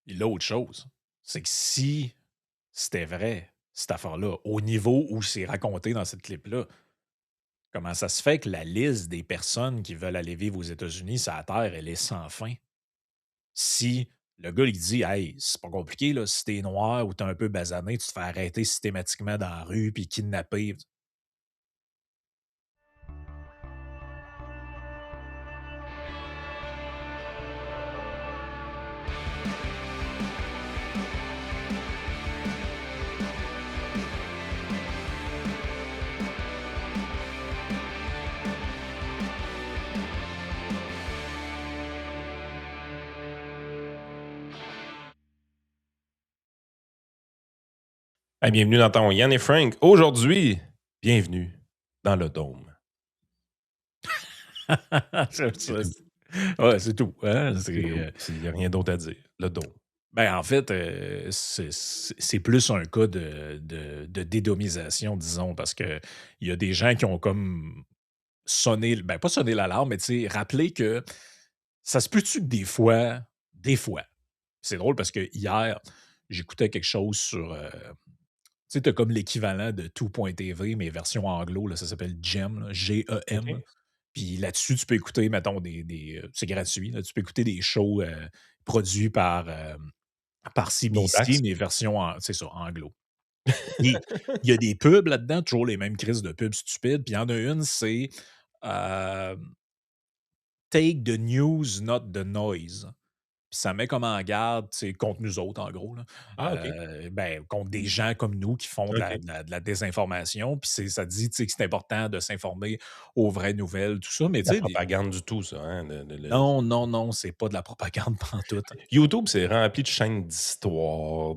Et l'autre chose, c'est que si c'était vrai, cette affaire-là, au niveau où c'est raconté dans cette clip-là, comment ça se fait que la liste des personnes qui veulent aller vivre aux États-Unis, sur la Terre, elle est sans fin? Si le gars, il dit: «Hey, c'est pas compliqué, là, si t'es noir ou t'es un peu basané, tu te fais arrêter systématiquement dans la rue puis kidnapper». Hey, bienvenue dans ton Yann et Frank. Aujourd'hui, bienvenue dans le Dôme. C'est C'est ça, tout. ouais, c'est tout, hein, C'est tout. Il n'y a rien d'autre à dire. Le Dôme. ben, en fait, c'est plus un cas de dédomisation, disons, parce que il y a des gens qui ont comme sonné ben, pas sonné l'alarme, mais tu sais, rappelé que ça se peut-tu que des fois, c'est drôle parce que hier, j'écoutais quelque chose sur, tu sais, tu comme l'équivalent de Tout.tv, mais version anglo, là, ça s'appelle GEM, là, G-E-M. OK. Puis là-dessus, tu peux écouter, mettons, c'est gratuit, là, tu peux écouter des shows, produits par No CBC, tax. mais version c'est ça, anglo. Et il y a des pubs là-dedans, toujours les mêmes crises de pubs stupides. Puis il y en a une, c'est, hem, «Take the news, not the noise». Puis ça met comme en garde, tu sais, contre nous autres, en gros, là. Ah, OK. Ben, contre des gens comme nous qui font de la OK. de la de la désinformation. Puis ça dit, tu sais, que c'est important de s'informer aux vraies nouvelles, tout ça. Mais tu La sais, propagande du tout, ça. Hein, non, non, non, c'est pas de la propagande pantoute. YouTube, c'est rempli de chaînes d'histoires,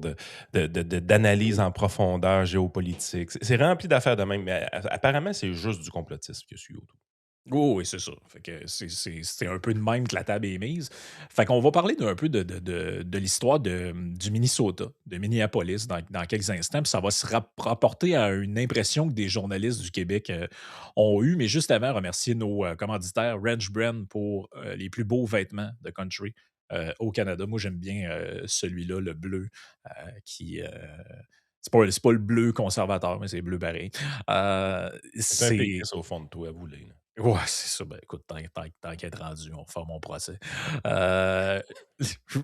d'analyses en profondeur géopolitique. C'est rempli d'affaires de même. Mais apparemment, c'est juste du complotisme que sur YouTube. Oui, oui, c'est ça. Fait que c'est un peu de même que la table est mise. Fait qu'on va parler d'un peu de l'histoire du Minnesota, de Minneapolis dans quelques instants, puis ça va se rapporter à une impression que des journalistes du Québec, ont eue. Mais juste avant, remercier nos, commanditaires, Ranch Brand pour, les plus beaux vêtements de country, au Canada. Moi, j'aime bien, celui-là, le bleu, qui, c'est pas le bleu conservateur, mais c'est bleu pareil. C'est un C'est péquiste au fond de toi, avouez, là. Ouais, c'est ça. Ben, écoute, tant qu'à être rendu, on va faire mon procès. Heu,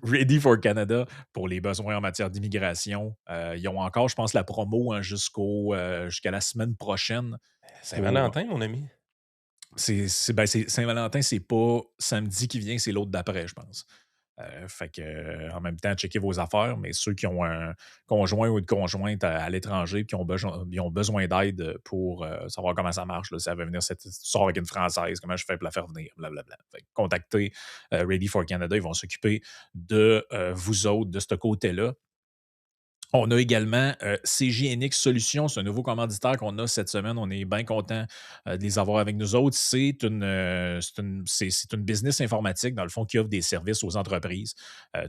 Ready for Canada pour les besoins en matière d'immigration. Ils ont encore, je pense, la promo, hein, jusqu'à la semaine prochaine pour Saint-Valentin, mon ami. c'est Saint-Valentin, c'est pas samedi qui vient, c'est l'autre d'après, je pense. Fait que, en même temps, checkez vos affaires, mais ceux qui ont un conjoint ou une conjointe à l'étranger et qui ont besoin d'aide pour, savoir comment ça marche, là, si elle veut venir tu sors avec une Française, comment je fais pour la faire venir, blablabla. Fait que contactez, Ready for Canada, ils vont s'occuper de, vous autres, de ce côté-là. On a également, CGNX Solutions, c'est un nouveau commanditaire qu'on a cette semaine. On est bien content, de les avoir avec nous autres. C'est une business informatique, dans le fond, qui offre des services aux entreprises.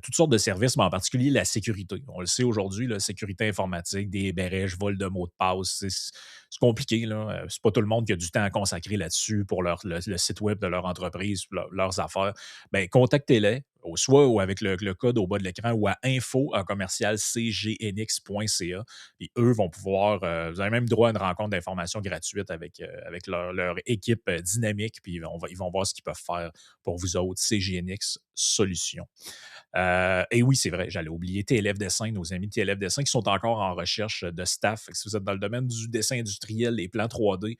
Toutes sortes de services, mais en particulier la sécurité. On le sait aujourd'hui, la sécurité informatique, des brèches, vol de mots de passe, c'est compliqué, là. C'est pas tout le monde qui a du temps à consacrer là-dessus pour le site web de leur entreprise, leurs affaires. Ben, contactez-les, soit ou avec le code au bas de l'écran ou à info@cgnx.ca. Et eux vont pouvoir, vous avez même droit à une rencontre d'information gratuite avec leur équipe dynamique, puis ils vont voir ce qu'ils peuvent faire pour vous autres. CGNX Solutions. Et oui, c'est vrai, j'allais oublier TLF Dessin, nos amis de TLF Dessin qui sont encore en recherche de staff. Fait que si vous êtes dans le domaine du dessin industriel, les plans 3D,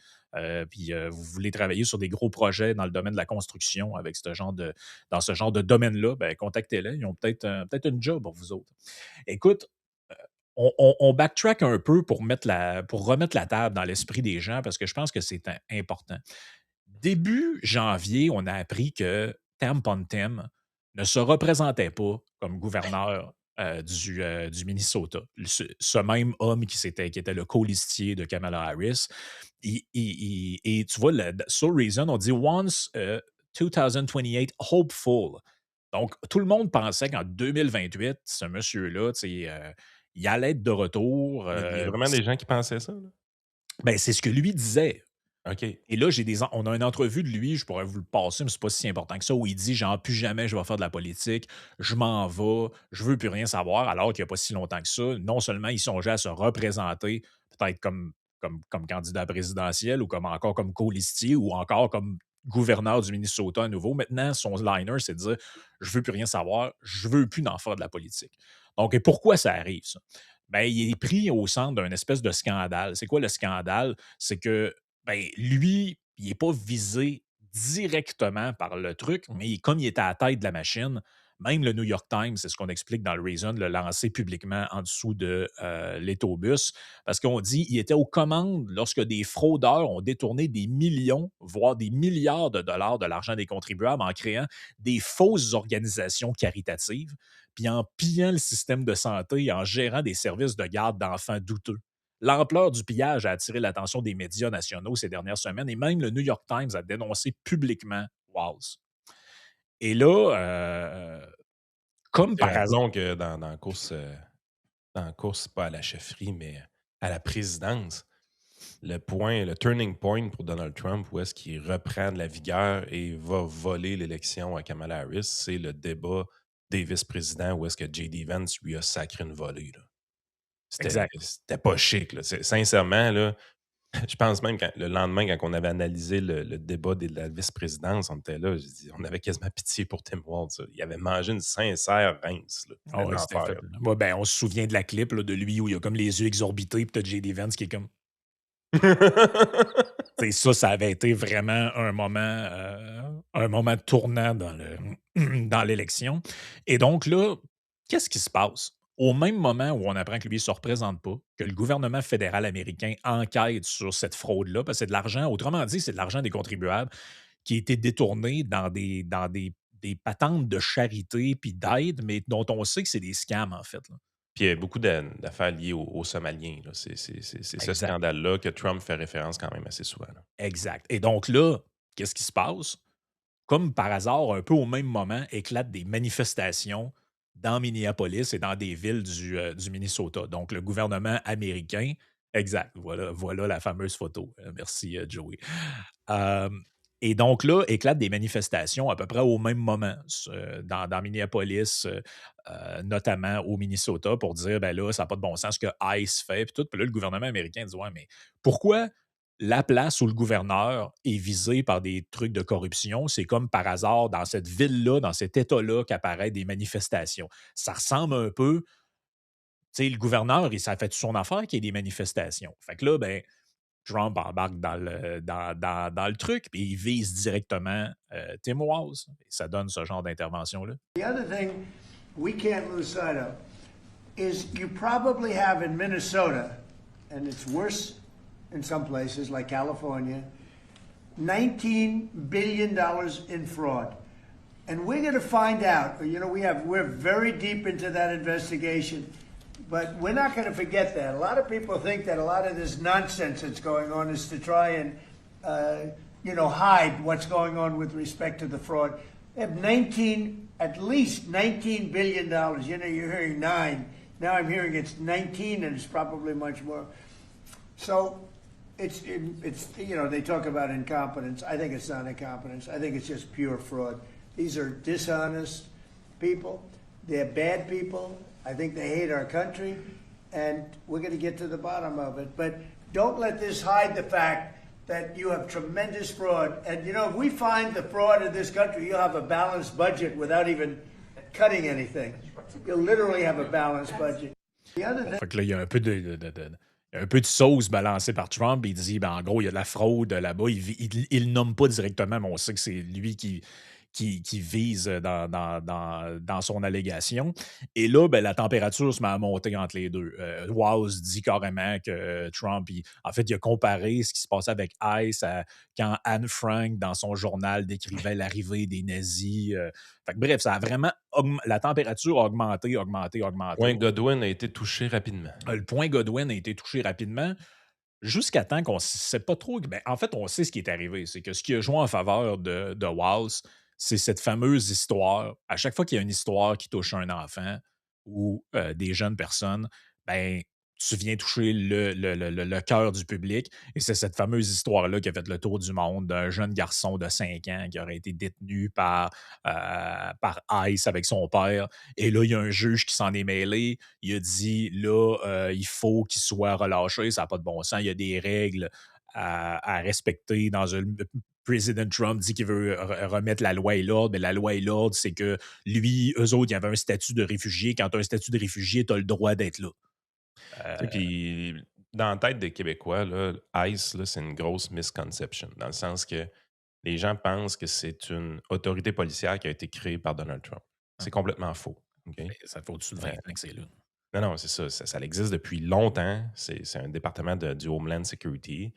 puis vous voulez travailler sur des gros projets dans le domaine de la construction avec dans ce genre de domaine-là, ben, contactez-les. Ils ont peut-être une job pour vous autres. Écoute, on backtrack un peu pour remettre la table dans l'esprit des gens parce que je pense que c'est important. Début janvier, on a appris que Tam Pontem ne se représentait pas comme gouverneur du Minnesota. Ce même homme qui était le colistier de Kamala Harris. Et tu vois, sur Reason, on dit Once 2028 hopeful. Donc, tout le monde pensait qu'en 2028, ce monsieur-là, tu sais, il allait être de retour. Il y a vraiment des gens qui pensaient ça, là? Ben, c'est ce que lui disait. OK. Et là, on a une entrevue de lui, je pourrais vous le passer, mais c'est pas si important que ça, où il dit genre plus jamais je vais faire de la politique, je m'en vais, je veux plus rien savoir, alors qu'il n'y a pas si longtemps que ça. Non seulement il songeait à se représenter, peut-être comme candidat présidentiel ou comme encore comme colistier ou encore comme gouverneur du Minnesota à nouveau. Maintenant, son liner, c'est de dire je veux plus rien savoir, je veux plus en faire de la politique. Donc, et pourquoi ça arrive, ça? Ben, il est pris au centre d'un espèce de scandale. C'est quoi le scandale? C'est que ben, lui, il n'est pas visé directement par le truc, mais comme il était à la tête de la machine, même le New York Times, c'est ce qu'on explique dans le Reason, l'a lancé publiquement en dessous de l'étobus, parce qu'on dit qu'il était aux commandes lorsque des fraudeurs ont détourné des millions, voire des milliards de dollars de l'argent des contribuables en créant des fausses organisations caritatives, puis en pillant le système de santé et en gérant des services de garde d'enfants douteux. L'ampleur du pillage a attiré l'attention des médias nationaux ces dernières semaines et même le New York Times a dénoncé publiquement Walz. Et là, comme par hasard, Rappelons que dans la course, pas à la chefferie, mais à la présidence, le turning point pour Donald Trump, où est-ce qu'il reprend de la vigueur et va voler l'élection à Kamala Harris, c'est le débat des vice-présidents où est-ce que J.D. Vance lui a sacré une volée, là. exact. C'était pas chic, là. Sincèrement, là, je pense même le lendemain, quand on avait analysé le débat de la vice-présidence, on était là, j'ai dit, on avait quasiment pitié pour Tim Walz. Il avait mangé une sincère rince, là. Ah C'était ouais, c'était l'enfer. fait. Ouais, ben, on se souvient de la clip là, de lui où il a comme les yeux exorbités, puis t'as J.D. Vance qui est comme. Tu sais, ça avait été vraiment un moment tournant dans l'élection. Et donc là, qu'est-ce qui se passe? Au même moment où on apprend que lui ne se représente pas, que le gouvernement fédéral américain enquête sur cette fraude-là, parce que c'est de l'argent, autrement dit, c'est de l'argent des contribuables qui a été détourné dans des patentes de charité puis d'aide, mais dont on sait que c'est des scams, en fait, là. Puis il y a beaucoup d'affaires liées aux Somaliens, là. C'est ce Exact. scandale-là que Trump fait référence quand même assez souvent, là. Exact. Et donc là, qu'est-ce qui se passe? Comme par hasard, un peu au même moment, éclatent des manifestations dans Minneapolis et dans des villes du Minnesota. Donc, le gouvernement américain, exact, voilà la fameuse photo. Merci, Joey. Hem, et donc là, éclatent des manifestations à peu près au même moment dans Minneapolis, notamment au Minnesota, pour dire, ben là, ça n'a pas de bon sens ce que ICE fait, puis tout. Puis là, le gouvernement américain dit, ouais, mais pourquoi la place où le gouverneur est visé par des trucs de corruption, c'est comme par hasard dans cette ville-là, dans cet État-là, qu'apparaissent des manifestations. Ça ressemble un peu, tu sais, le gouverneur, ça fait son affaire qu'il y ait des manifestations. Fait que là, ben, Trump embarque dans le truc, puis il vise directement Tim Walz. Et ça donne ce genre d'intervention-là. The other thing we can't lose sight of is you probably have in Minnesota, and it's worse in some places like California, $19 billion in fraud. And we're going to find out, we're very deep into that investigation, but we're not going to forget that. A lot of people think that a lot of this nonsense that's going on is to try and, hide what's going on with respect to the fraud. They have at least $19 billion. You're hearing nine. Now I'm hearing it's 19 and it's probably much more. So it's they talk about incompetence. I think it's not incompetence. I think it's just pure fraud. These are dishonest people. They're bad people. I think they hate our country, and we're going to get to the bottom of it. But don't let this hide the fact that you have tremendous fraud. And, if we find the fraud in this country, you'll have a balanced budget without even cutting anything. You'll literally have a balanced budget. The other thing. Fait que là, il y a un peu il y a un peu de sauce balancée par Trump. Il dit, ben, en gros, il y a de la fraude là-bas. Il le nomme pas directement, mais on sait que c'est lui qui vise dans son allégation. Et là, ben, la température se met à monter entre les deux. Walz dit carrément que Trump, en fait, il a comparé ce qui se passait avec ICE à quand Anne Frank, dans son journal, décrivait l'arrivée des nazis. Fait que, bref, ça a vraiment la température a augmenté, augmenté, Point augmenté. Godwin a été touché rapidement. Le point Godwin a été touché rapidement. Jusqu'à temps qu'on ne sait pas trop. Ben, en fait, on sait ce qui est arrivé. C'est que ce qui a joué en faveur de Walz, c'est cette fameuse histoire. À chaque fois qu'il y a une histoire qui touche un enfant ou des jeunes personnes, ben, tu viens toucher le cœur du public. Et c'est cette fameuse histoire-là qui a fait le tour du monde d'un jeune garçon de 5 ans qui aurait été détenu par ICE avec son père. Et là, il y a un juge qui s'en est mêlé. Il a dit, là, il faut qu'il soit relâché. Ça n'a pas de bon sens. Il y a des règles à respecter dans un... Président Trump dit qu'il veut remettre la loi et l'ordre, mais la loi et l'ordre, c'est que lui, eux autres, il y avait un statut de réfugié. Quand tu as un statut de réfugié, tu as le droit d'être là. Puis, dans la tête des Québécois, là, ICE, là, c'est une grosse misconception, dans le sens que les gens pensent que c'est une autorité policière qui a été créée par Donald Trump. C'est complètement faux. OK? Ça fait au-dessus de 20 ans que c'est là. Non, c'est ça. Ça existe depuis longtemps. C'est un département du Homeland Security.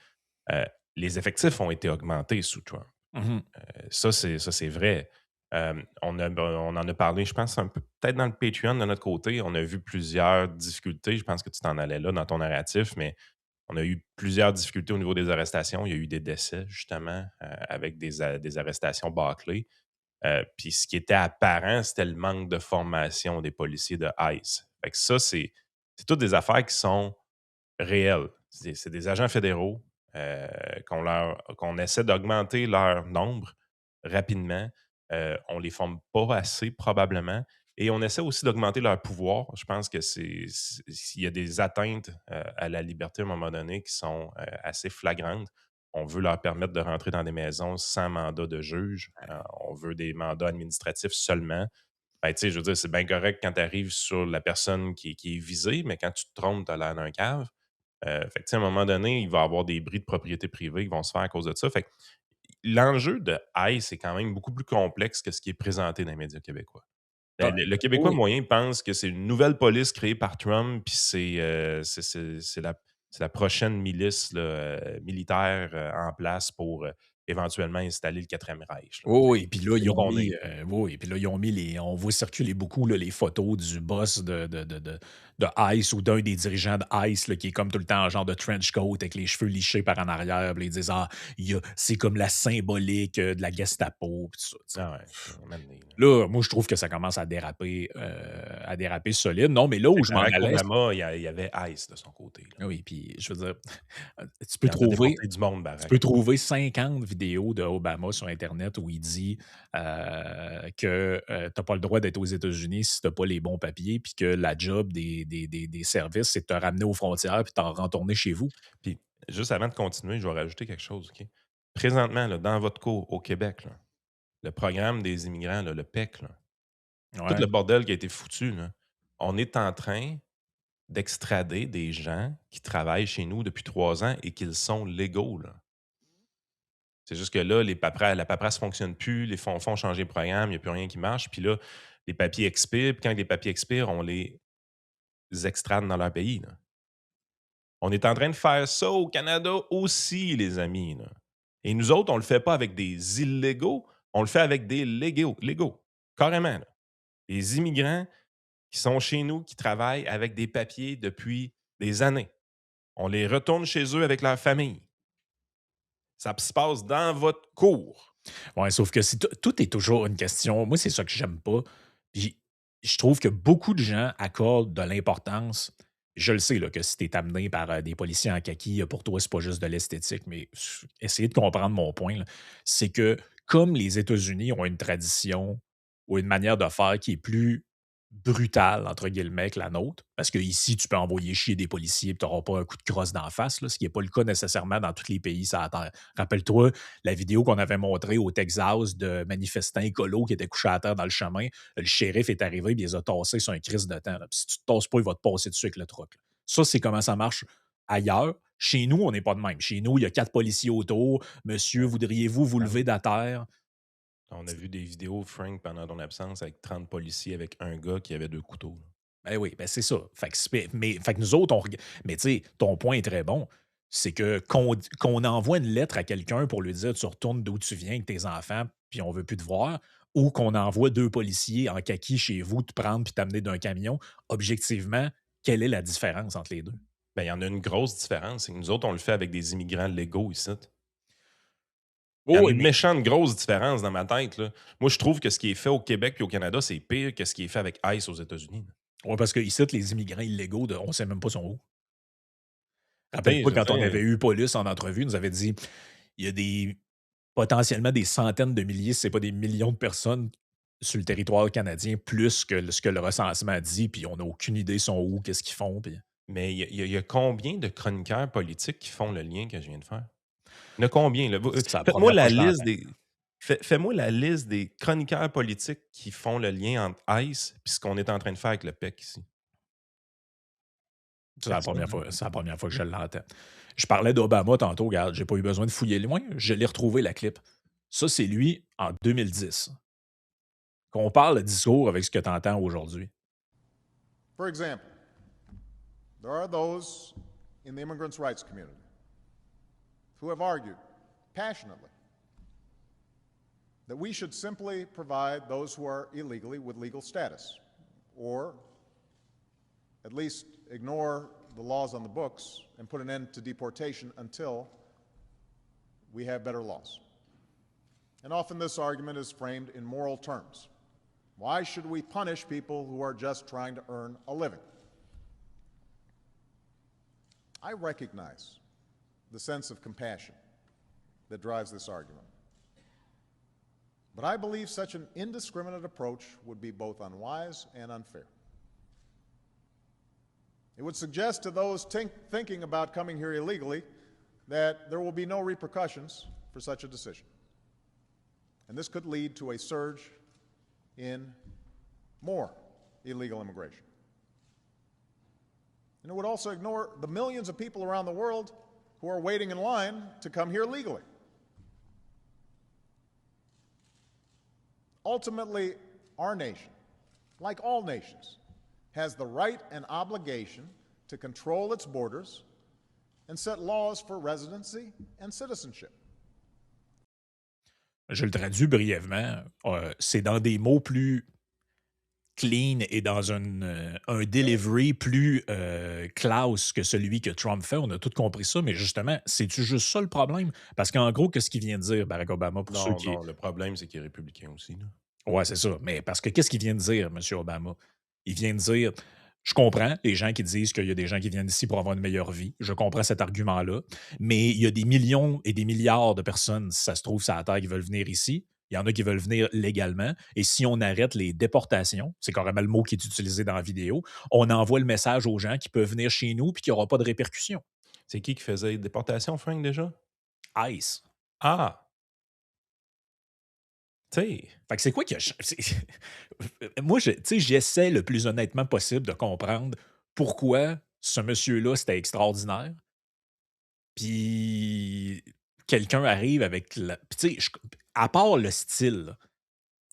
Les effectifs ont été augmentés sous Trump. Ça, c'est vrai. On en a parlé, je pense, un peu peut-être dans le Patreon de notre côté. On a vu plusieurs difficultés. Je pense que tu t'en allais là dans ton narratif, mais on a eu plusieurs difficultés au niveau des arrestations. Il y a eu des décès, justement, avec des arrestations bâclées. Puis ce qui était apparent, c'était le manque de formation des policiers de ICE. Fait que ça, c'est toutes des affaires qui sont réelles. C'est des agents fédéraux qu'on essaie d'augmenter leur nombre rapidement. On les forme pas assez, probablement. Et on essaie aussi d'augmenter leur pouvoir. Je pense que s'il y a des atteintes à la liberté à un moment donné qui sont assez flagrantes, on veut leur permettre de rentrer dans des maisons sans mandat de juge. On veut des mandats administratifs seulement. Ben, tu sais, je veux dire, c'est bien correct quand tu arrives sur la personne qui est visée, mais quand tu te trompes, tu as l'air d'un cave. Fait que, tu sais, à un moment donné, il va y avoir des bris de propriété privée qui vont se faire à cause de ça. Fait que l'enjeu de ICE est quand même beaucoup plus complexe que ce qui est présenté dans les médias québécois. Le Québécois Oui. moyen pense que c'est une nouvelle police créée par Trump, puis c'est la prochaine milice là, militaire en place pour éventuellement installer le quatrième Reich. Là. Oui, puis là, C'est ils là ont qu'on mis, est. oui, puis là, ils ont mis on voit circuler beaucoup là, les photos du boss de ICE ou d'un des dirigeants de ICE là, qui est comme tout le temps en genre de trench coat avec les cheveux lichés par en arrière. Puis ils disent, ah, c'est comme la symbolique de la Gestapo. Puis tout ça, tu sais. Ah ouais, c'est un moment donné, là. Là, moi, je trouve que ça commence à déraper solide. Non, mais là où je m'en Barack allais, Obama, il y avait ICE de son côté. Là. oui, puis je veux dire, tu Il peux en a trouver, déporté du monde, tu Barack. peux trouver 50 vidéos de Obama sur Internet où il dit que tu n'as pas le droit d'être aux États-Unis si tu n'as pas les bons papiers, puis que la job des services, c'est de te ramener aux frontières puis de t'en retourner chez vous. Puis, juste avant de continuer, je vais rajouter quelque chose. OK? Présentement, là, dans votre cours au Québec, là, le programme des immigrants, là, le PEC, là, tout Ouais. le bordel qui a été foutu, là, on est en train d'extrader des gens qui travaillent chez nous depuis 3 ans et qu'ils sont légaux. Là. C'est juste que là, la paperasse ne fonctionne plus, les fonds font changer le programme, il n'y a plus rien qui marche. Puis là, les papiers expirent. Puis quand les papiers expirent, on les extrade dans leur pays. Là. On est en train de faire ça au Canada aussi, les amis. Là. Et nous autres, on ne le fait pas avec des illégaux, on le fait avec des légaux, carrément. Là. Les immigrants qui sont chez nous, qui travaillent avec des papiers depuis des années. On les retourne chez eux avec leur famille. Ça se passe dans votre cours. Ouais, sauf que tout est toujours une question. Moi, c'est ça que j'aime pas. Puis je trouve que beaucoup de gens accordent de l'importance. Je le sais là, que si tu es amené par des policiers en kaki, pour toi, c'est pas juste de l'esthétique, mais essayez de comprendre mon point. Là. C'est que comme les États-Unis ont une tradition ou une manière de faire qui est plus brutale, entre guillemets, que la nôtre, parce qu'ici, tu peux envoyer chier des policiers et tu n'auras pas un coup de crosse d'en face, là, ce qui n'est pas le cas nécessairement dans tous les pays sur la Terre. Rappelle-toi la vidéo qu'on avait montrée au Texas de manifestants écolos qui étaient couchés à terre dans le chemin. Le shérif est arrivé et il les a tassés sur un crise de temps. Là. Puis si tu ne te tasses pas, il va te passer dessus avec le truck. Là. Ça, c'est comment ça marche ailleurs. Chez nous, on n'est pas de même. Chez nous, il y a 4 policiers autour. Monsieur, voudriez-vous vous lever de la terre? On a vu des vidéos, Frank, pendant ton absence, avec 30 policiers avec un gars qui avait 2 couteaux. Là. Ben oui, ben c'est ça. Fait que nous autres, mais tu sais, ton point est très bon. C'est que qu'on envoie une lettre à quelqu'un pour lui dire tu retournes d'où tu viens avec tes enfants, puis on veut plus te voir, ou qu'on envoie 2 policiers en kaki chez vous te prendre puis t'amener d'un camion, objectivement, quelle est la différence entre les deux? Ben, il y en a une grosse différence. C'est que nous autres, on le fait avec des immigrants légaux ici. Il y a Oui, une mais méchante grosse différence dans ma tête. Là. Moi, je trouve que ce qui est fait au Québec et au Canada, c'est pire que ce qui est fait avec ICE aux États-Unis. Là. ouais, parce que ici, les immigrants illégaux, on sait même pas son où. Rappelle-toi Je veux quand on avait dire, eu Paulus en entrevue, il nous avait dit il y a potentiellement des centaines de milliers, si ce n'est pas des millions de personnes sur le territoire canadien, plus que ce que le recensement dit, puis on n'a aucune idée sont où, qu'est-ce qu'ils font. Puis... mais il y a combien de chroniqueurs politiques qui font le lien que je viens de faire? Il y en a combien? Là? C'est la Faites-moi première fois la que je liste l'entends. des. Fais-moi la liste des chroniqueurs politiques qui font le lien entre ICE et ce qu'on est en train de faire avec le PEC ici. C'est la Personne, première hein? fois, c'est la première fois que je l'entends. Je parlais d'Obama tantôt, regarde, j'ai pas eu besoin de fouiller loin, je l'ai retrouvé la clip. Ça, c'est lui en 2010. Qu'on parle le discours avec ce que tu entends aujourd'hui. For example, there are those in the immigrants' rights community who have argued passionately that we should simply provide those who are illegally with legal status, or at least ignore the laws on the books and put an end to deportation until we have better laws. And often this argument is framed in moral terms. Why should we punish people who are just trying to earn a living? I recognize the sense of compassion that drives this argument. But I believe such an indiscriminate approach would be both unwise and unfair. It would suggest to those thinking about coming here illegally that there will be no repercussions for such a decision. And this could lead to a surge in more illegal immigration. And it would also ignore the millions of people around the world who are waiting in line to come here legally. Ultimately, our nation, like all nations, has the right and obligation to control its borders and set laws for residency and citizenship. Je le traduis brièvement. C'est dans des mots plus clean et dans un delivery plus classe que celui que Trump fait. On a tous compris ça, mais justement, c'est-tu juste ça le problème? Parce qu'en gros, qu'est-ce qu'il vient de dire, Barack Obama, pour ceux Non, qui... non, le problème, c'est qu'il est républicain aussi. Là. Ouais, c'est ça. Mais parce que qu'est-ce qu'il vient de dire, M. Obama? Il vient de dire, je comprends les gens qui disent qu'il y a des gens qui viennent ici pour avoir une meilleure vie. Je comprends cet argument-là. Mais il y a des millions et des milliards de personnes, si ça se trouve, sur la Terre, qui veulent venir ici. Il y en a qui veulent venir légalement. Et si on arrête les déportations, c'est carrément le mot qui est utilisé dans la vidéo, on envoie le message aux gens qui peuvent venir chez nous et qu'il n'y aura pas de répercussions. C'est qui faisait les déportations, Frank, déjà? ICE. Ah! Tu sais, Fait que c'est quoi qui a... Moi, j'essaie le plus honnêtement possible de comprendre pourquoi ce monsieur-là, c'était extraordinaire. Puis quelqu'un arrive avec... Puis tu sais, à part le style,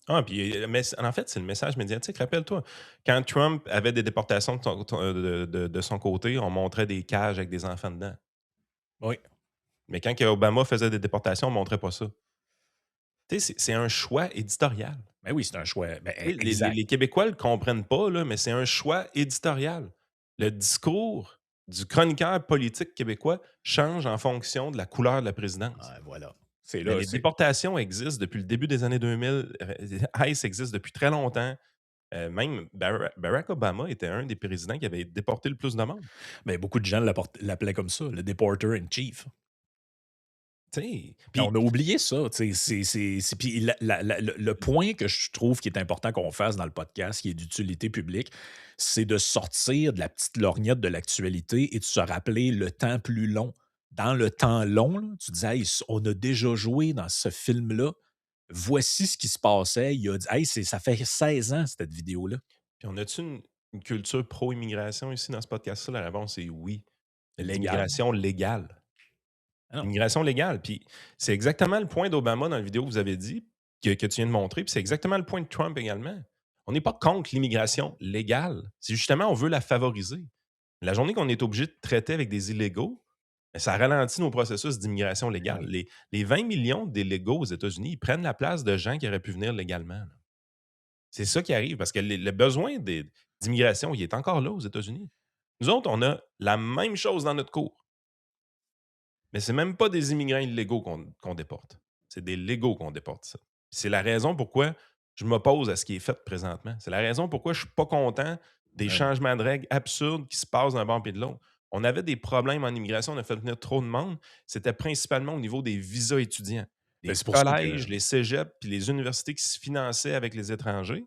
ah, puis en fait, c'est le message médiatique. Rappelle-toi, quand Trump avait des déportations de son côté, on montrait des cages avec des enfants dedans. oui. Mais quand Obama faisait des déportations, on ne montrait pas ça. Tu sais, c'est un choix éditorial. Mais oui, c'est un choix. Ben, Oui, exact. les Québécois ne le comprennent pas, là, mais c'est un choix éditorial. Le discours du chroniqueur politique québécois change en fonction de la couleur de la présidence. Ouais, voilà. C'est Mais là. les déportations existent depuis le début des années 2000. ICE existe depuis très longtemps. Même Barack Obama était un des présidents qui avait déporté le plus de monde. Mais beaucoup de gens l'appelaient comme ça, le Deporter in Chief. Tu sais, Puis on a oublié ça. Puis le point que je trouve qui est important qu'on fasse dans le podcast, qui est d'utilité publique, c'est de sortir de la petite lorgnette de l'actualité et de se rappeler le temps plus long. Dans le temps long, là, tu disais, hey, on a déjà joué dans ce film-là. Voici ce qui se passait. Il a dit, hey, ça fait 16 ans, cette vidéo-là. puis on a-tu une culture pro-immigration ici dans ce podcast-là? La réponse est oui. Légal. L'immigration légale. Ah non. L'immigration légale. Puis c'est exactement le point d'Obama dans la vidéo que vous avez dit, que tu viens de montrer, puis c'est exactement le point de Trump également. On n'est pas contre l'immigration légale. C'est justement, on veut la favoriser. La journée qu'on est obligé de traiter avec des illégaux, ben, ça ralentit nos processus d'immigration légale. Les 20 millions d'illégaux aux États-Unis, ils prennent la place de gens qui auraient pu venir légalement. Là. C'est ça qui arrive, parce que le besoin d'immigration, il est encore là aux États-Unis. Nous autres, on a la même chose dans notre cours. Mais c'est même pas des immigrants illégaux qu'on déporte. C'est des légaux qu'on déporte, ça. C'est la raison pourquoi je m'oppose à ce qui est fait présentement. C'est la raison pourquoi je suis pas content des changements de règles absurdes qui se passent d'un bord et de l'autre. On avait des problèmes en immigration, on a fait venir trop de monde. C'était principalement au niveau des visas étudiants. Ben, Les c'est pour ça collèges, que les cégeps puis les universités qui se finançaient avec les étrangers.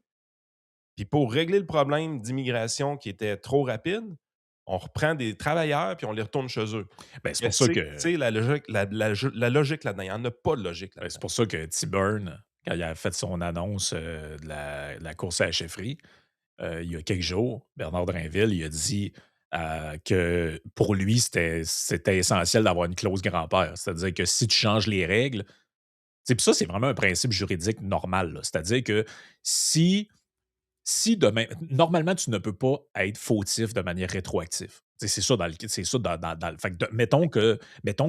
Puis pour régler le problème d'immigration qui était trop rapide, on reprend des travailleurs puis on les retourne chez eux. ben, c'est pour ça Qu'est-ce que que c'est la logique la logique là-dedans? Il y en a pas de logique ben, c'est là-dedans. pour ça que T-Burn, quand il a fait son annonce, de la course à la chefferie, il y a quelques jours, Bernard Drinville, il a dit, que pour lui, c'était essentiel d'avoir une clause grand-père. C'est-à-dire que si tu changes les règles, tu sais, puis ça, c'est vraiment un principe juridique normal, là. C'est-à-dire que si demain normalement, tu ne peux pas être fautif de manière rétroactive. Tu sais, c'est ça c'est ça dans le fait que mettons que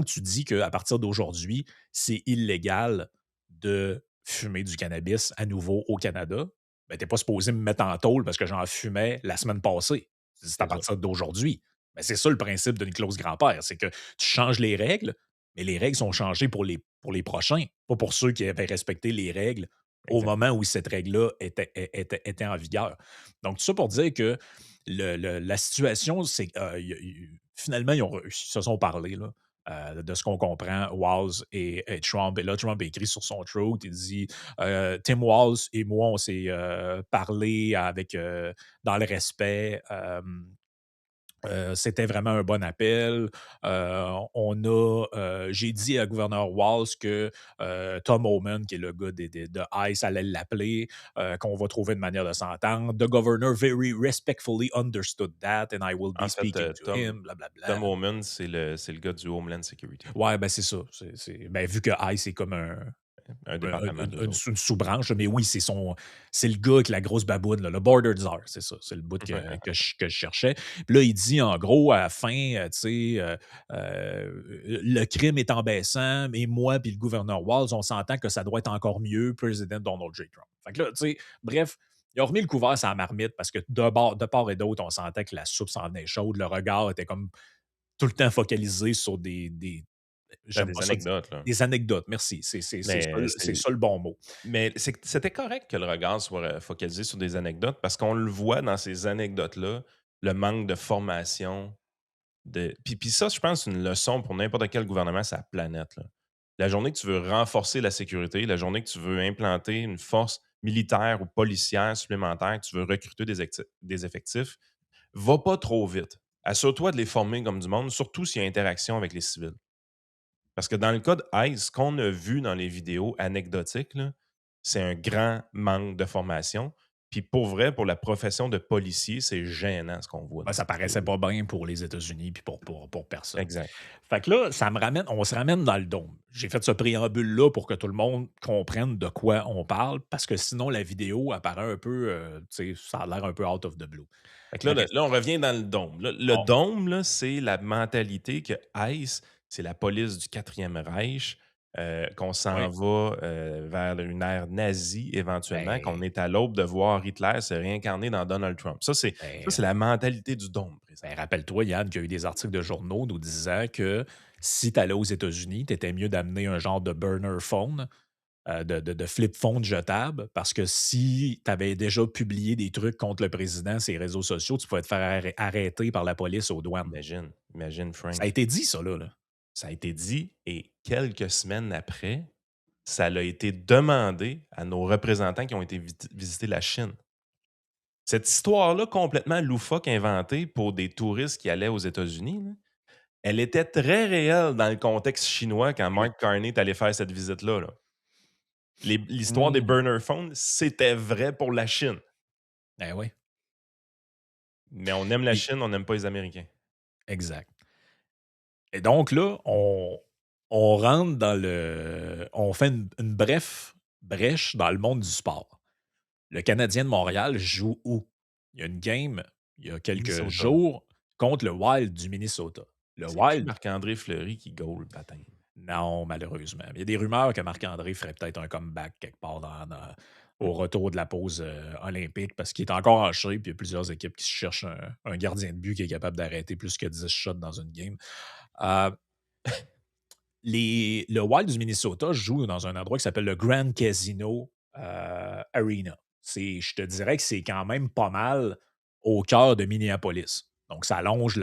tu dis qu'à partir d'aujourd'hui, c'est illégal de fumer du cannabis à nouveau au Canada, ben, tu es pas supposé me mettre en tôle parce que j'en fumais la semaine passée. C'est à C'est ça. partir d'aujourd'hui. Ben, c'est ça le principe d'une clause grand-père, c'est que tu changes les règles, mais les règles sont changées pour les prochains, pas pour ceux qui avaient respecté les règles au Exact. moment où cette règle-là était en vigueur. Donc, tout ça pour dire que la situation, c'est que finalement, ils se sont parlé là, de ce qu'on comprend, Walz et Trump. Et là, Trump a écrit sur son throat, il dit Tim Walz et moi, on s'est parlé dans le respect. C'était vraiment un bon appel. J'ai dit à gouverneur Walz que Tom Homan, qui est le gars de ICE, allait l'appeler, qu'on va trouver une manière de s'entendre. The governor very respectfully understood that and I will be En fait, speaking to him, Tom blablabla. Homan, c'est le gars du Homeland Security, Ouais, ben c'est ça. Ben, vu que ICE est comme un département d'eux autres. une sous-branche, mais oui, c'est le gars avec la grosse baboune, là, le border czar, c'est ça, c'est le bout que je cherchais. Puis là, il dit en gros à la fin, tu sais, le crime est en baissant, mais moi puis le gouverneur Walz, on s'entend que ça doit être encore mieux, président Donald J. Trump. Fait que là, tu sais, bref, il a remis le couvert sur la marmite parce que de part et d'autre, on sentait que la soupe s'en venait chaude, le regard était comme tout le temps focalisé sur Ben, j'aime pas des ça dire, anecdotes, là. des anecdotes, merci. Mais C'est c'est ça le bon mot. mais c'était correct que le regard soit, focalisé sur des anecdotes parce qu'on le voit dans ces anecdotes-là, le manque de formation puis ça, je pense, c'est une leçon pour n'importe quel gouvernement sur la planète, là. La journée que tu veux renforcer la sécurité, la journée que tu veux implanter une force militaire ou policière supplémentaire, que tu veux recruter des effectifs, va pas trop vite. Assure-toi de les former comme du monde, surtout s'il y a interaction avec les civils. Parce que dans le cas de ICE, ce qu'on a vu dans les vidéos anecdotiques, là, c'est un grand manque de formation. Puis pour vrai, pour la profession de policier, c'est gênant ce qu'on voit Ben, dans ça ces paraissait vidéos-là. pas bien pour les États-Unis puis pour personne. Exact. Fait que là, on se ramène dans le dôme. J'ai fait ce préambule-là pour que tout le monde comprenne de quoi on parle, parce que sinon, la vidéo apparaît un peu, tu sais, ça a l'air un peu out of the blue. Fait que La là, question, on revient dans le dôme. Là, le dôme, là, c'est la mentalité que ICE, c'est la police du 4e Reich, qu'on s'en ouais, va vers une ère nazie éventuellement, qu'on ben, est à l'aube de voir Hitler se réincarner dans Donald Trump. Ça, c'est ben, la mentalité du dôme, ben, présentement. rappelle-toi, Yann, qu'il y a eu des articles de journaux nous disant que si tu allais aux États-Unis, tu étais mieux d'amener un genre de burner phone, de flip phone jetable, parce que si tu avais déjà publié des trucs contre le président sur les réseaux sociaux, tu pouvais te faire arrêter par la police aux douanes. Imagine, Ça a Frank. été dit, ça, là. Ça a été dit et quelques semaines après, ça a été demandé à nos représentants qui ont été visiter la Chine. Cette histoire-là, complètement loufoque, inventée pour des touristes qui allaient aux États-Unis, là, elle était très réelle dans le contexte chinois quand Oui. Mark Carney est allé faire cette visite-là, là. L'histoire des Mmh. burner phones, c'était vrai pour la Chine. Eh oui. Mais on aime la Puis Chine, on n'aime pas les Américains. exact. Et donc là, on rentre on fait une brèche dans le monde du sport. Le Canadien de Montréal joue où? Il y a une game, il y a quelques Minnesota. jours, contre le Wild du Minnesota. Le C'est plus Wild, Marc-André Fleury qui goal le baptême. non, malheureusement. Il y a des rumeurs que Marc-André ferait peut-être un comeback quelque part au retour de la pause olympique parce qu'il est encore en shape. Il y a plusieurs équipes qui cherchent un gardien de but qui est capable d'arrêter plus que 10 shots dans une game. Euh, le Wild du Minnesota joue dans un endroit qui s'appelle le Grand Casino Arena. Je te dirais que c'est quand même pas mal au cœur de Minneapolis. Donc, ça allonge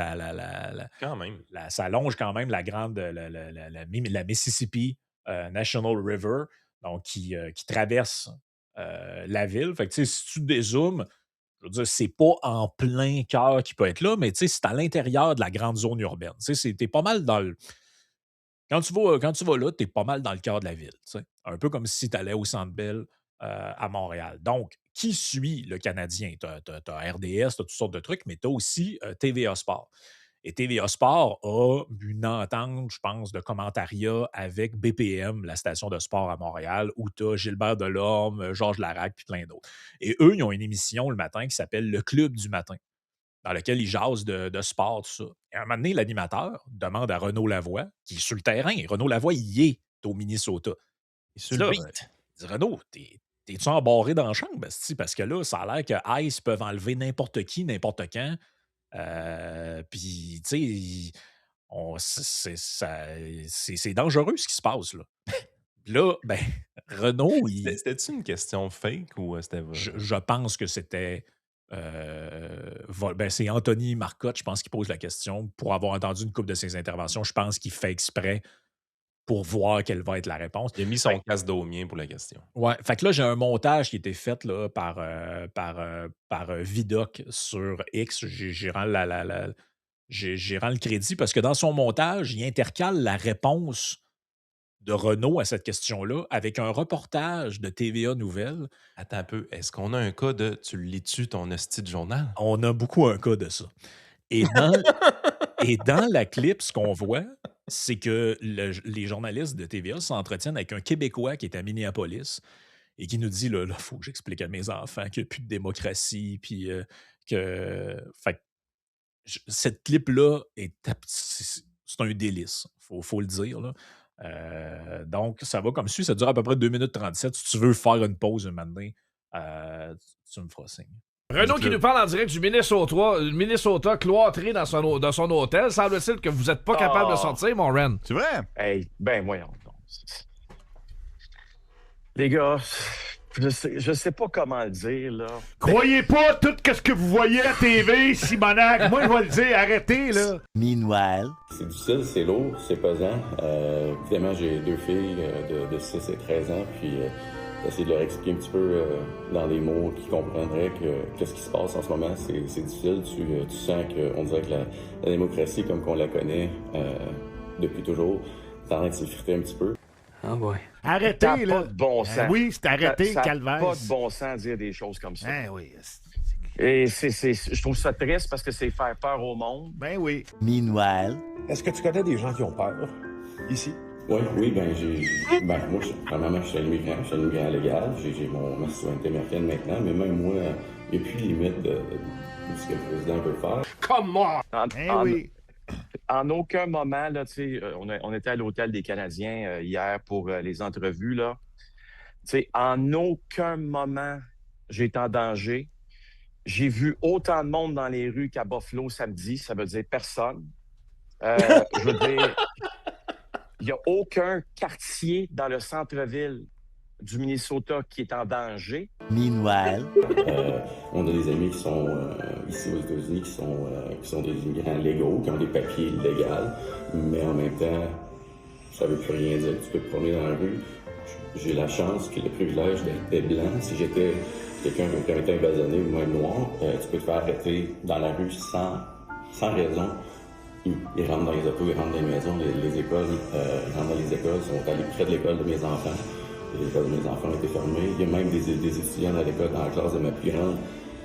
Quand même. ça allonge quand même la grande la Mississippi National River, donc qui traverse la ville. Fait que, tu sais, si tu dézoomes, je veux dire, c'est pas en plein cœur qui peut être là, mais tu sais, c'est à l'intérieur de la grande zone urbaine. Tu sais, t'es pas mal dans le. Quand tu vas là, t'es pas mal dans le cœur de la ville. Tu sais. Un peu comme si tu allais au Centre Bell à Montréal. Donc, qui suit le Canadien? Tu as RDS, tu as toutes sortes de trucs, mais tu as aussi TVA Sport. Et TVA Sport a une entente, je pense, de commentariat avec BPM, la station de sport à Montréal, où tu as Gilbert Delorme, Georges Larac, puis plein d'autres. Et eux, ils ont une émission le matin qui s'appelle Le Club du matin, dans lequel ils jasent de sport, tout ça. Et à un moment donné, l'animateur demande à Renaud Lavoie, qui est sur le terrain. Renaud Lavoie, il est au Minnesota. Et Il sur dit le là, beat. il dit, Renaud, t'es-tu embarré dans la chambre? Esti? Parce que là, ça a l'air que Ice peuvent enlever n'importe qui, n'importe quand. Puis, tu sais, c'est dangereux ce qui se passe, là. Là, ben, Renaud, C'était-tu une question fake ou c'était vrai? je pense que c'était. Ben, c'est Anthony Marcotte, je pense, qui pose la question. Pour avoir entendu une couple de ses interventions, je pense qu'il fait exprès pour voir quelle va être la réponse. Il a mis son casque au mien pour la question. Ouais, fait que là, j'ai un montage qui a été fait là, par Vidoc sur X. J'ai rend j'ai rend le crédit parce que dans son montage, il intercale la réponse de Renaud à cette question-là avec un reportage de TVA Nouvelles. Attends un peu. Est-ce qu'on a un cas de tu le lis-tu ton hostie de journal? On a beaucoup un cas de ça. Et dans la clip, ce qu'on voit, c'est que les journalistes de TVA s'entretiennent avec un Québécois qui est à Minneapolis et qui nous dit, là, faut que j'explique à mes enfants qu'il n'y a plus de démocratie, puis que... Fait que cette clip-là, c'est un délice, faut le dire, là. Donc, ça va comme suit. Ça dure à peu près 2 minutes 37. Si tu veux faire une pause un moment donné, tu me feras signe. Renaud qui nous parle en direct du Minnesota cloîtré dans son hôtel. Semble-t-il que vous n'êtes pas capable de sortir, mon Ren. C'est vrai? Hey, ben voyons donc. Les gars, je sais pas comment le dire, là. Croyez pas tout ce que vous voyez à TV, Simonac. Moi, je vais le dire, arrêtez, là. Meanwhile. C'est difficile, c'est lourd, c'est pesant. Évidemment, j'ai 2 filles de 6 et 13 ans, puis j'essaie de leur expliquer un petit peu dans des mots qu'ils comprendraient qu'est-ce qui se passe en ce moment. C'est difficile, tu sens qu'on dirait que la démocratie, comme qu'on la connaît depuis toujours, est en train de s'effriter un petit peu. Oh boy. Arrêtez, Ça n'a là. pas de bon sens. Oui, c'est arrêté, Ça n'a calvaire. pas de bon sens de dire des choses comme ça. Ben oui. Et je trouve ça triste parce que c'est faire peur au monde. Ben oui. Meanwhile. Est-ce que tu connais des gens qui ont peur ici? Oui, moi, premièrement, je suis un immigrant légal, j'ai ma citoyenneté américaine maintenant, mais même moi, il n'y a plus de limite de ce que le président peut faire. Comment? En, oui. en aucun moment, là, on était à l'Hôtel des Canadiens hier pour les entrevues. Là. En aucun moment, j'ai été en danger. J'ai vu autant de monde dans les rues qu'à Buffalo samedi. Ça veut dire personne. Je veux dire, il n'y a aucun quartier dans le centre-ville du Minnesota qui est en danger. Meanwhile. On a des amis qui sont ici aux États-Unis, qui sont des immigrants légaux, qui ont des papiers légaux, mais en même temps, ça ne veut plus rien dire. Tu peux te promener dans la rue. J'ai la chance, le privilège d'être blanc. Si j'étais quelqu'un qui a été embasanné ou même noir, tu peux te faire arrêter dans la rue sans raison. Ils rentrent dans les autos, ils rentrent dans les maisons, les écoles, ils rentrent dans les écoles, ils sont allés près de l'école de mes enfants. L'école de mes enfants a été fermée. Il y a même des étudiants dans l'école, dans la classe de ma plus grande,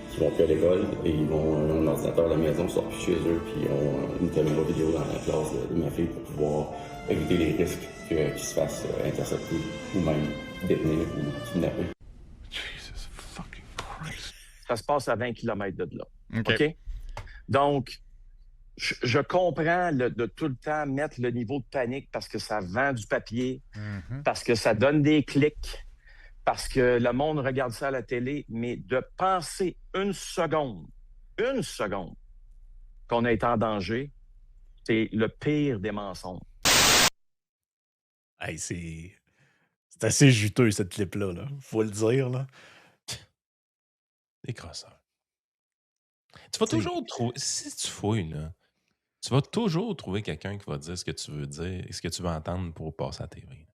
qui vont plus à l'école et ils ont un ordinateur à la maison, ils sortent plus chez eux, puis ils ont une caméra vidéo dans la classe de ma fille pour pouvoir éviter les risques qu'ils se fassent intercepter ou même détenir ou kidnapper. Jesus fucking Christ. Ça se passe à 20 km de là. OK. OK? Donc, je comprends de tout le temps mettre le niveau de panique parce que ça vend du papier, parce que ça donne des clics, parce que le monde regarde ça à la télé, mais de penser une seconde, qu'on a été en danger, c'est le pire des mensonges. Hey, c'est assez juteux, cette clip-là. Là. Faut le dire. Là. Des crosseurs. Tu vas toujours trouver. Si tu fouilles, là, tu vas toujours trouver quelqu'un qui va dire ce que tu veux dire et ce que tu veux entendre pour passer à la TV.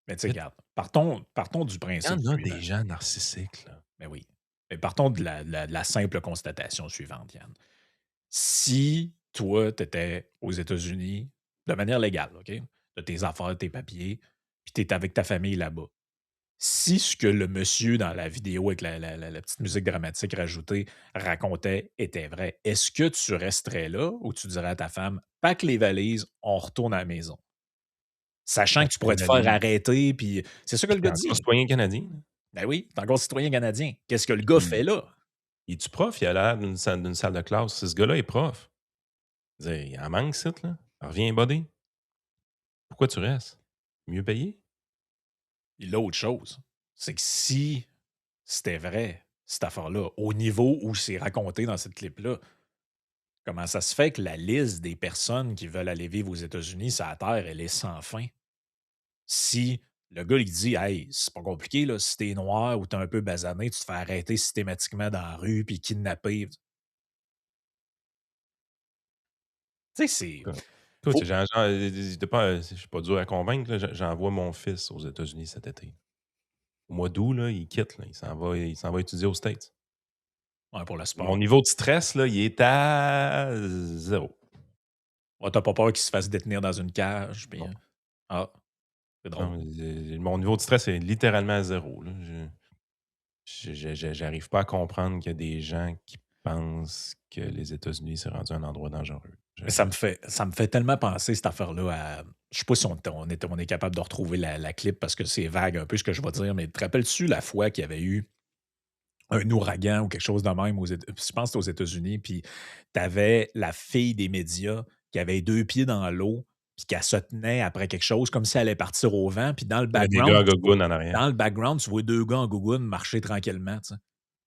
Mais tu sais, Il regarde, partons du y principe en a suivant. des gens narcissiques, là. Mais oui. Mais partons de la simple constatation suivante, Yann. Si toi, tu étais aux États-Unis de manière légale, OK? Tu as tes affaires, tes papiers, puis tu es avec ta famille là-bas. Si ce que le monsieur dans la vidéo avec la petite musique dramatique rajoutée racontait était vrai, est-ce que tu resterais là ou tu dirais à ta femme, pack les valises, on retourne à la maison? Sachant que tu pourrais te faire arrêter, puis c'est ça que le T'es gars encore dit. citoyen canadien. Ben oui, t'es encore citoyen canadien. Qu'est-ce que le gars fait là? Il est-tu prof? Il a l'air d'une salle de classe. Ce gars-là est prof. Je veux dire, il en manque, ça, là. Reviens, buddy. Pourquoi tu restes? Mieux payé? Et l'autre chose, c'est que si c'était vrai, cette affaire-là, au niveau où c'est raconté dans cette clip-là, comment ça se fait que la liste des personnes qui veulent aller vivre aux États-Unis, sur la Terre, elle est sans fin? Si le gars, il dit, hey, c'est pas compliqué, là, si t'es noir ou t'es un peu basané, tu te fais arrêter systématiquement dans la rue puis kidnapper. Tu sais, c'est. Écoute, Faut- je suis pas dur à convaincre. Là. J'envoie mon fils aux États-Unis cet été. Au mois d'août, là, il quitte. Là. Il s'en va étudier aux States. Ouais, pour le sport. Mon niveau de stress, là, il est à 0. Ouais, t'as pas peur qu'il se fasse détenir dans une cage. Puis, Non. Ah, c'est drôle. Non, mon niveau de stress est littéralement à 0. Là. J'arrive pas à comprendre qu'il y a des gens qui pensent que les États-Unis, c'est rendu un endroit dangereux. Mais ça me fait tellement penser, cette affaire-là, à. Je sais pas si on est capable de retrouver la clip parce que c'est vague un peu ce que je vais dire, mais te rappelles-tu la fois qu'il y avait eu un ouragan ou quelque chose de même je pense que c'était aux États-Unis, puis t'avais la fille des médias qui avait 2 pieds dans l'eau, puis qu'elle se tenait après quelque chose comme si elle allait partir au vent, puis dans le Il y avait des gars à background, gogoune en arrière. dans le background, tu vois 2 gars en gougoune marcher tranquillement, tu sais.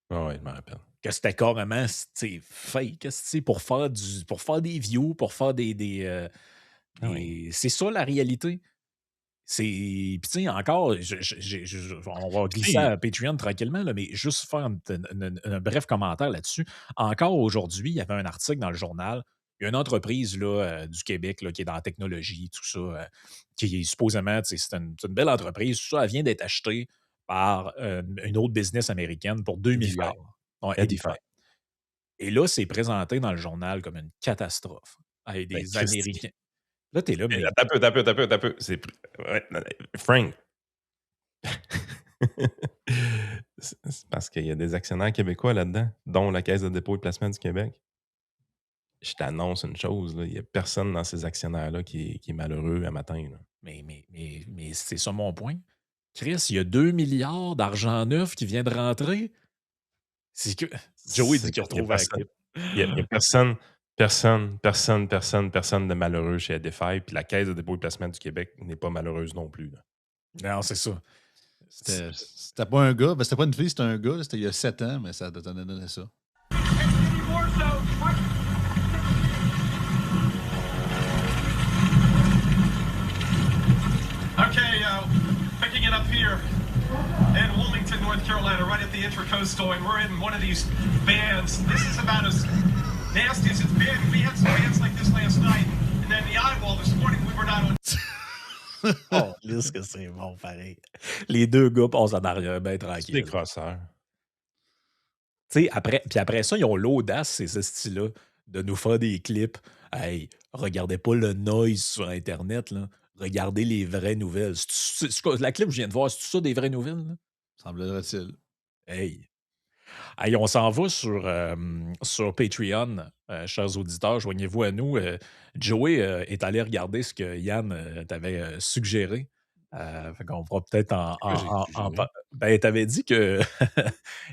Ouais, je me rappelle. Que c'était carrément, tu sais, fake, tu sais, pour faire des views, pour faire c'est ça la réalité. C'est puis tu sais encore, on va glisser à Patreon tranquillement, là, mais juste faire un bref commentaire là-dessus. Encore aujourd'hui, il y avait un article dans le journal. Il y a une entreprise là, du Québec là, qui est dans la technologie, tout ça, qui est supposément, tu sais, c'est une belle entreprise. Tout ça, elle vient d'être achetée par une autre business américaine pour 2 Edify. milliards. Ouais, Edify. Edify. Et là, c'est présenté dans le journal comme une catastrophe. Avec Ben, des Christy. Américains. Là, t'es là, mais. Attends un peu. Frank. C'est parce qu'il y a des actionnaires québécois là-dedans, dont la Caisse de dépôt et placement du Québec. Je t'annonce une chose, il n'y a personne dans ces actionnaires-là qui est malheureux à matin. Là. Mais c'est ça mon point. Chris, il y a 2 milliards d'argent neuf qui vient de rentrer. C'est que. Joey dit qu'il retrouve la clip. Il n'y a personne de malheureux chez Edify, puis la Caisse de dépôt et placement du Québec n'est pas malheureuse non plus. Là. Non, c'est ça. C'était pas un gars, c'était pas une fille, c'était un gars, c'était il y a 7 ans, mais ça donnait ça. Okay, picking it up here in Wilmington, North Carolina, right at the Intracoastal, and we're in one of these vans. This is about as nasty as it's been. We had some vans like this last night, and then the eyewall this morning, we were not on. Oh, lisse que c'est bon, pareil. Les deux gars passent en arrière, ben tranquille. C'est des crosseurs. Tu sais, après ça, ils ont l'audace, ces styles-là, de nous faire des clips. Hey, regardez pas le noise sur Internet, là. Regardez les vraies nouvelles. La clip que je viens de voir, c'est tout ça des vraies nouvelles? Là? Semblerait-il. Hey, on s'en va sur Patreon, chers auditeurs, joignez-vous à nous. Joey est allé regarder ce que Yann t'avait suggéré. Fait qu'on pourra peut-être Ben, t'avais dit que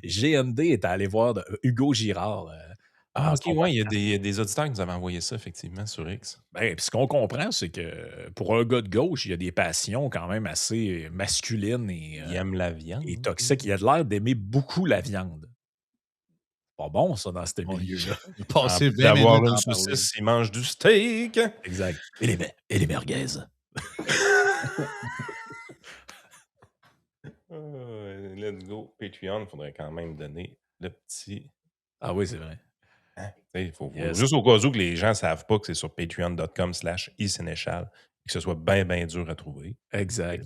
GND était allé voir Hugo Girard. OK, ouais, il y a des auditeurs qui nous avaient envoyé ça, effectivement, sur X. Ben, puis ce qu'on comprend, c'est que pour un gars de gauche, il y a des passions quand même assez masculines et, il aime la viande. Et toxiques. Il a l'air d'aimer beaucoup la viande. Pas bon, ça, dans ce milieu-là. Passer 20 d'avoir minutes une à en parler. saucisse, il mange du steak. Exact. Et les merguez. Let's go. Patreon, il faudrait quand même donner le petit. Ah oui, c'est vrai. Faut, Yes. juste au cas où que les gens ne savent pas que c'est sur patreon.com/isénéchal et que ce soit bien, bien dur à trouver. Exact.